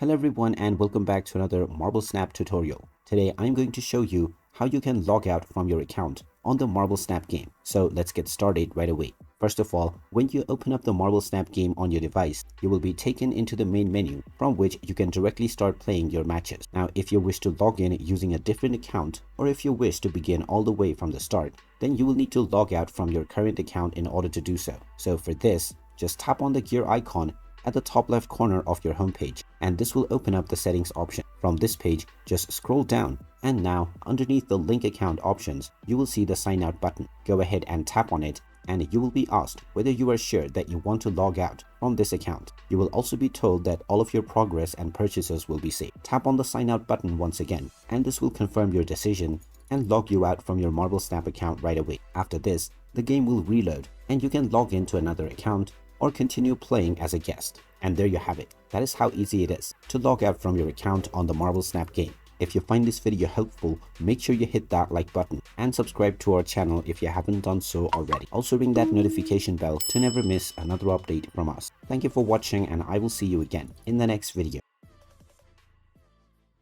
Hello everyone and welcome back to another Marble Snap tutorial. Today I'm going to show you how you can log out from your account on the Marble Snap game. So let's get started right away. First of all, when you open up the Marble Snap game on your device, you will be taken into the main menu from which you can directly start playing your matches. Now if you wish to log in using a different account, or if you wish to begin all the way from the start, then you will need to log out from your current account in order to do so. So for this, just tap on the gear icon at the top left corner of your homepage, and this will open up the settings option. From this page, just scroll down, and now underneath the link account options, you will see the sign out button. Go ahead and tap on it, and you will be asked whether you are sure that you want to log out from this account. You will also be told that all of your progress and purchases will be saved. Tap on the sign out button once again, and this will confirm your decision and log you out from your Marble Snap account right away. After this, the game will reload, and you can log into another account or continue playing as a guest. And there you have it. That is how easy it is to log out from your account on the Marble Snap game. If you find this video helpful, make sure you hit that like button and subscribe to our channel if you haven't done so already. Also ring that notification bell to never miss another update from us. Thank you for watching, and I will see you again in the next video.